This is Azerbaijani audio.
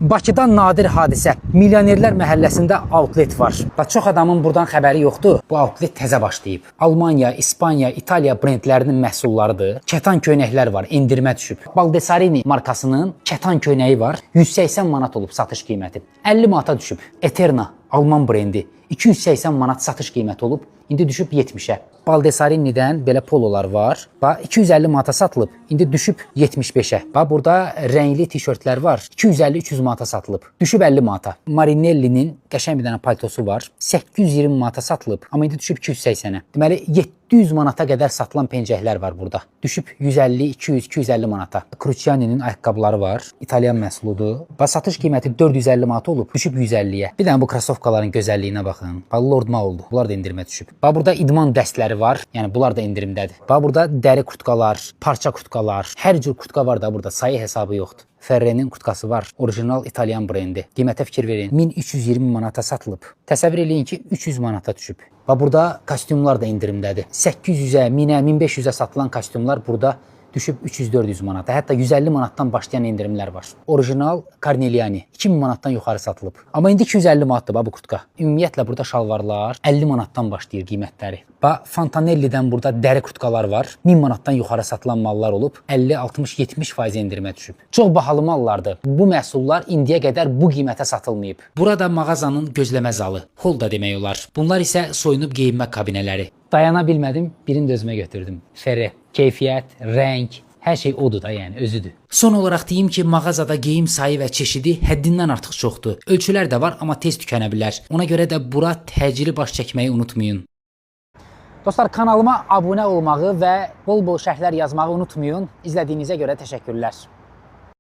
Bakıda nadir hadisə. Milyonerlər məhəlləsində outlet var. Çox adamın buradan xəbəri yoxdur. Bu outlet təzə başlayıb. Almaniya, İspaniya, İtaliya brendlərinin məhsullarıdır. Kətan köynəklər var, endirmə düşüb. Baldessarini markasının kətan köynəyi var. 180 manat olub satış qiyməti. 50 manata düşüb. Eterna, Alman brendi. 280 manat satış qiyməti olub. İndi düşüb 70-ə. Baldessarini'dən belə pololar var. 250 manata satılıb. İndi düşüb 75-ə. Burada rəngli tişörtlər var. 250-300 manata satılıb. Düşüb 50 manata. Marinelli'nin qəşəng bir dənə paltosu var. 820 manata satılıb. Amma indi düşüb 280-ə. Deməli 700 manata qədər satılan pencəklər var burada. Düşüb 150, 200, 250 manata. Cruciani'nin ayaqqabıları var. İtalyan məhsuludur. Satış qiyməti 450 manat olub. Düşüb 150-yə. Bir dənə bu krasovkaların gözəlliyinə baxın. Lord Mall'dur. Bunlar da endirimə düşüb. Burada idman dəstləri var. Yəni bunlar da endirimdədir. Burada dəri kurtkalar, parça kurtkalar, hər cür kurtka var da burada. Sayı hesabı yoxdur. Ferre'nin kurtkası var. Orijinal İtalyan brendi. Qiymətə fikir verin. 1320 manata satılıb. Təsəvvür eləyin ki, 300 manata düşüb. Burada kostyumlar da endirimdədir. 800-ə, 1000-ə, 1500-ə satılan kostyumlar burada düşüb 300-400 manata. Hətta 150 manatdan başlayan endirimlər var. Orijinal Carneliani 2000 manatdan yuxarı satılıb. Amma indi 250 manatdır bu kurtka. Ümumiyyətlə burada şalvarlar 50 manatdan başlayır qiymətləri. Fontanelli'dən burada dəri kurtkalar var. 1000 manatdan yuxarı satılan mallar olub. 50, 60, 70% endirimə düşüb. Çox bahalı mallardır. Bu məhsullar indiyə qədər bu qiymətə satılmayıb. Burada mağazanın gözləmə zalı, hol da demək olar. Bunlar isə soyunub geyinmə kabinələri. Dayana bilmədim, birini də özümə götürdüm. Ferre, keyfiyyət, rəng, hər şey odur da, yəni özüdür. Son olaraq deyim ki, mağazada geyim sayı və çeşidi həddindən artıq çoxdur. Ölçülər də var, amma tez tükənə bilər. Ona görə də bura təcili baş çəkməyi unutmayın. Dostlar, kanalıma abunə olmağı və bol-bol şərhlər yazmağı unutmayın. İzlədiyinizə görə təşəkkürlər.